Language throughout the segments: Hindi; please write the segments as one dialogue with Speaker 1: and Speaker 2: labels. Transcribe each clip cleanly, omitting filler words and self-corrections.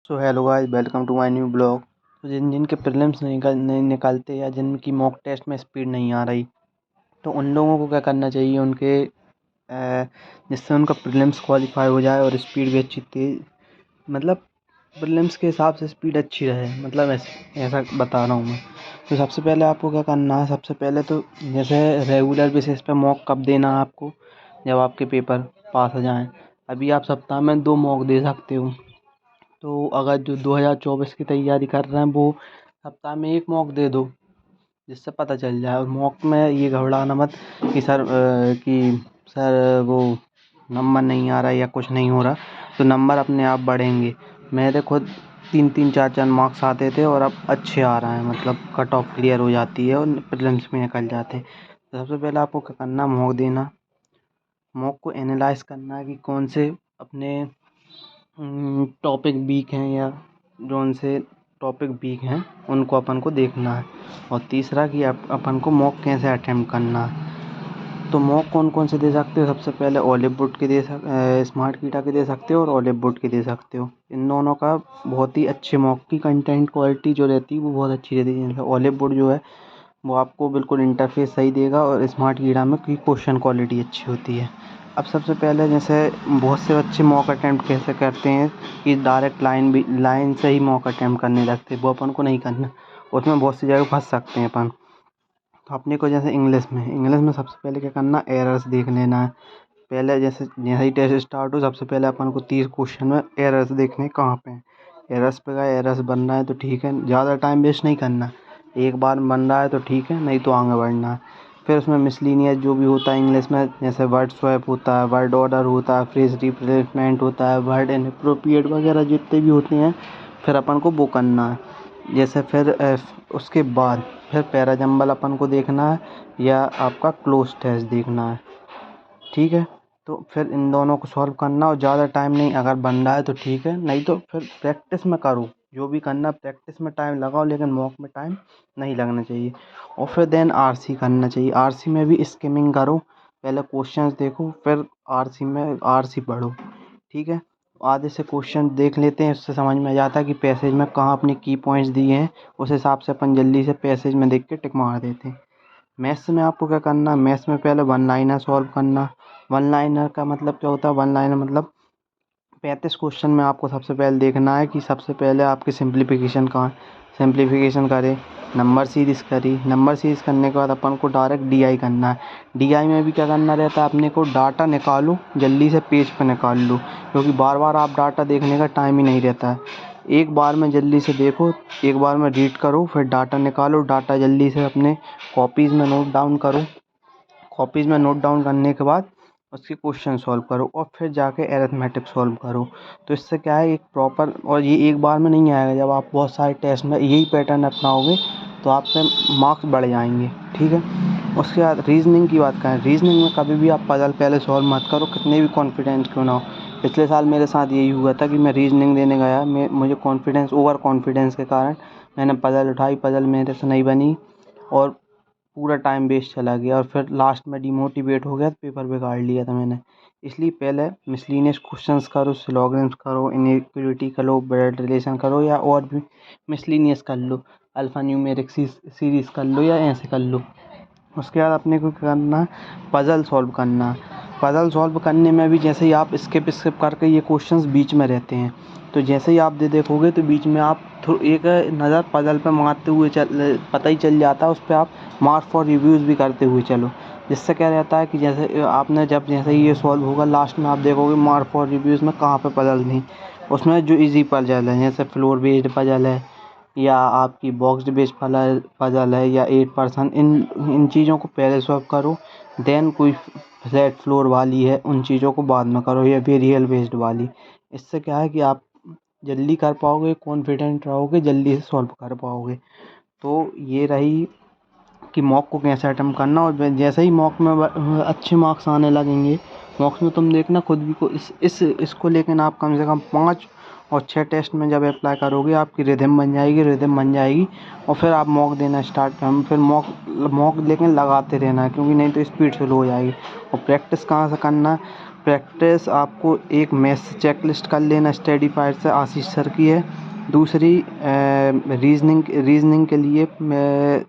Speaker 1: So hello guys, welcome to my new blog. तो जिन जिनके प्रीलिम्स नहीं निकलते या जिनकी मॉक टेस्ट में स्पीड नहीं आ रही, तो उन लोगों को क्या करना चाहिए, जिससे उनका प्रीलिम्स क्वालिफाई हो जाए और स्पीड भी अच्छी तेज, मतलब प्रीलिम्स के हिसाब से स्पीड अच्छी रहे, मतलब ऐसा बता रहा हूँ मैं। तो सबसे पहले आपको क्या करना है, सबसे पहले तो जैसे रेगुलर बेसिस पे मॉक कब देना है आपको, जब आपके पेपर पास हो जाएँ। अभी आप सप्ताह में 2 मॉक दे सकते हो। तो अगर जो 2024 की तैयारी कर रहे हैं, वो सप्ताह में 1 मॉक दे दो, जिससे पता चल जाए। और मॉक में ये घबराना मत कि सर वो नंबर नहीं आ रहा या कुछ नहीं हो रहा, तो नंबर अपने आप बढ़ेंगे। मेरे खुद 3-3 4-4 मार्क्स आते थे और अब अच्छे आ रहे हैं, मतलब कट ऑफ क्लियर हो जाती है और प्रीलिम्स में निकल जाते हैं। तो सबसे पहले आपको क्या करना, मॉक देना, मॉक को एनालाइज करना है कि कौन से अपने टॉपिक वीक हैं, या जौन से टॉपिक वीक हैं उनको अपन को देखना है। और तीसरा कि अपन को मॉक कैसे अटेम्प्ट करना है। तो मॉक कौन कौन से दे सकते हो, सबसे पहले ओलिव वुड के स्मार्ट कीटा के दे सकते हो और ओलिव वुड के दे सकते हो। इन दोनों का बहुत ही अच्छे मॉक की कंटेंट क्वालिटी जो रहती है वो बहुत अच्छी रहती है। जैसे ओलिव वुड जो है वो आपको बिल्कुल इंटरफेस सही देगा, और स्मार्ट कीड़ा में की क्वेश्चन क्वालिटी अच्छी होती है। अब सबसे पहले जैसे बहुत से बच्चे मॉक अटेम्प्ट कैसे करते हैं कि डायरेक्ट लाइन से ही मॉक अटेम्प्ट करने लगते हैं, वो अपन को नहीं करना। उसमें बहुत सी जगह फंस सकते हैं अपन। तो अपने को जैसे इंग्लिश में सबसे पहले क्या करना, एरर्स देख लेना है। पहले जैसे जैसे ही टेस्ट स्टार्ट हो, सबसे पहले अपन को 30 क्वेश्चन में एरर्स देखने कहाँ पे हैं। एरर्स पे गए, एरर्स बन रहा है तो ठीक है, ज़्यादा टाइम वेस्ट नहीं करना। एक बार बन रहा है तो ठीक है, नहीं तो आगे बढ़ना है। फिर उसमें मिसलिनियस जो भी होता है इंग्लिश में, जैसे वर्ड स्वैप होता है, वर्ड ऑर्डर होता है, फ्रेज रिप्लेसमेंट होता है, वर्ड इनएप्रोप्रिएट वगैरह जितने भी होते हैं, फिर अपन को वो करना है। जैसे फिर उसके बाद फिर पैराजम्बल अपन को देखना है, या आपका क्लोज टेस्ट देखना है। ठीक है, तो फिर इन दोनों को सॉल्व करना, और ज़्यादा टाइम नहीं, अगर बन रहा है तो ठीक है, नहीं तो फिर प्रैक्टिस में करो। जो भी करना प्रैक्टिस में टाइम लगाओ, लेकिन मॉक में टाइम नहीं लगना चाहिए। और फिर देन आरसी करना चाहिए। आरसी में भी स्किमिंग करो, पहले क्वेश्चंस देखो, फिर आरसी पढ़ो। ठीक है, आधे से क्वेश्चन देख लेते हैं, उससे समझ में आ जाता है कि पैसेज में कहाँ अपने की पॉइंट्स दिए हैं, उस हिसाब से अपन जल्दी से पैसेज में देख के टिक मार देते हैं। मैथ्स में आपको क्या करना है, मैथ्स में पहले वन लाइनर सॉल्व करना। वन लाइनर का मतलब क्या होता है, वन लाइनर मतलब 35 क्वेश्चन में आपको सबसे पहले देखना है कि सबसे पहले आपकी सिंप्लीफिकेशन कहाँ, सिंप्लीफिकेशन करें, नंबर सीरीज़ करी, नंबर सीरीज़ करने के बाद अपन को डायरेक्ट डीआई करना है। डीआई में भी क्या करना रहता है, अपने को डाटा निकालो, जल्दी से पेज पे निकाल लो, क्योंकि बार बार आप डाटा देखने का टाइम ही नहीं रहता है। एक बार में जल्दी से देखो, एक बार में रीड करो, फिर डाटा निकालो, डाटा जल्दी से अपने कॉपीज़ में नोट डाउन करो। कॉपीज़ में नोट डाउन करने के बाद उसके क्वेश्चन सॉल्व करो, और फिर जाके अरिथमेटिक सॉल्व करो। तो इससे क्या है, एक प्रॉपर, और ये एक बार में नहीं आएगा, जब आप बहुत सारे टेस्ट में यही पैटर्न अपनाओगे तो आपके मार्क्स बढ़ जाएंगे। ठीक है, उसके बाद रीजनिंग की बात करें, रीजनिंग में कभी भी आप पजल पहले सॉल्व मत करो, कितने भी कॉन्फिडेंस क्यों ना हो। पिछले साल मेरे साथ यही हुआ था कि मैं रीजनिंग देने गया, मुझे ओवर कॉन्फिडेंस के कारण मैंने पजल उठाई, पजल मेरे से नहीं बनी, और पूरा टाइम वेस्ट चला गया, और फिर लास्ट में डिमोटिवेट हो गया, तो पेपर बिगाड़ लिया था मैंने। इसलिए पहले मिसलिनियस क्वेश्चंस करो, सिलोग्राम्स करो, इनइक्वालिटी करो, ब्लड रिलेशन करो, या और भी मिसलिनियस कर लो, अल्फ़ा न्यूमेरिक सीरीज़ कर लो, या ऐसे कर लो। उसके बाद अपने को क्या करना है, पज़ल सॉल्व करना। पज़ल सॉल्व करने में भी जैसे ही आप स्किप करके ये क्वेश्चंस बीच में रहते हैं, तो जैसे ही आप देखोगे तो बीच में आप एक नज़र पज़ल पे मारते हुए पता ही चल जाता है, उस पर आप मार्क फॉर रिव्यूज़ भी करते हुए चलो। जिससे क्या रहता है कि जैसे आपने जैसे ही ये सॉल्व होगा, लास्ट में आप देखोगे मार्क फॉर रिव्यूज़ में कहाँ पे पज़ल थी। उसमें जो इजी पज़ल है, जैसे फ्लोर बेस्ड पज़ल है, या आपकी बॉक्स बेस्ड पज़ल है, या 8%, इन चीज़ों को पहले सॉल्व करो। देन कोई फ्लैट फ्लोर वाली है, उन चीज़ों को बाद में करो, या वेरिएबल बेस्ड वाली। इससे क्या है कि आप जल्दी कर पाओगे, कॉन्फिडेंट रहोगे, जल्दी से सॉल्व कर पाओगे। तो ये रही कि मॉक को कैसे अटेम्प्ट करना। और जैसे ही मॉक में अच्छे मार्क्स आने लगेंगे, मॉक्स में तुम देखना खुद भी को इसको, लेकिन आप कम से कम 5 और 6 टेस्ट में जब अप्लाई करोगे, आपकी रिदम बन जाएगी, और फिर आप मॉक देना स्टार्ट कर। फिर मॉक लेकिन लगाते रहना है, क्योंकि नहीं तो स्पीड स्लो हो जाएगी। और प्रैक्टिस कहाँ से करना है, प्रैक्टिस आपको एक मैथ्स चेकलिस्ट कर लेना स्टडी फाइल से, आशीष सर की है। दूसरी रीजनिंग के लिए मैं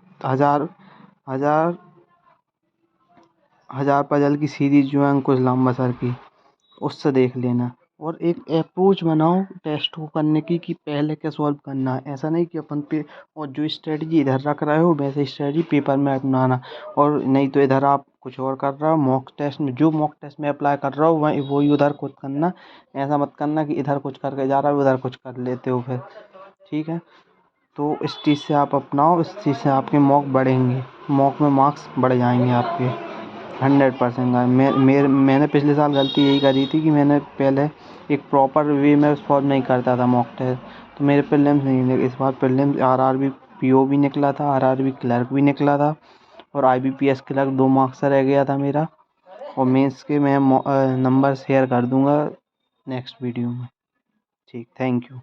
Speaker 1: हज़ार पजल की सीरीज जो है अंकुश लांबा सर की, उससे देख लेना। और एक अप्रोच बनाओ टेस्ट को करने की कि पहले क्या सॉल्व करना है। ऐसा नहीं कि अपन पे और जो स्ट्रेटजी इधर रख रहे हो वैसे स्ट्रेटजी पेपर में अपनाना, और नहीं तो इधर आप कुछ और कर रहे हो मॉक टेस्ट में, जो मॉक टेस्ट में अप्लाई कर रहे हो वही उधर खुद करना। ऐसा मत करना कि इधर कुछ करके जा रहा हो उधर कुछ कर लेते हो फिर, ठीक है। तो इस चीज़ से आप अपनाओ, इस चीज़ से आपके मॉक बढ़ेंगे, मॉक में मार्क्स बढ़ जाएंगे आपके 100%। मैंने पिछले साल गलती यही करी थी कि मैंने पहले एक प्रॉपर वे में सॉल्व नहीं करता था मॉक टेस्ट, तो मेरे प्रीलिम्स नहीं निकले। इस बार प्रीलिम्स आरआरबी पीओ भी निकला था, आरआरबी क्लर्क भी निकला था, और आईबीपीएस क्लर्क 2 मार्क्स से रह गया था मेरा। और मेंस के मैं नंबर शेयर कर दूंगा नेक्स्ट वीडियो में। ठीक, थैंक यू।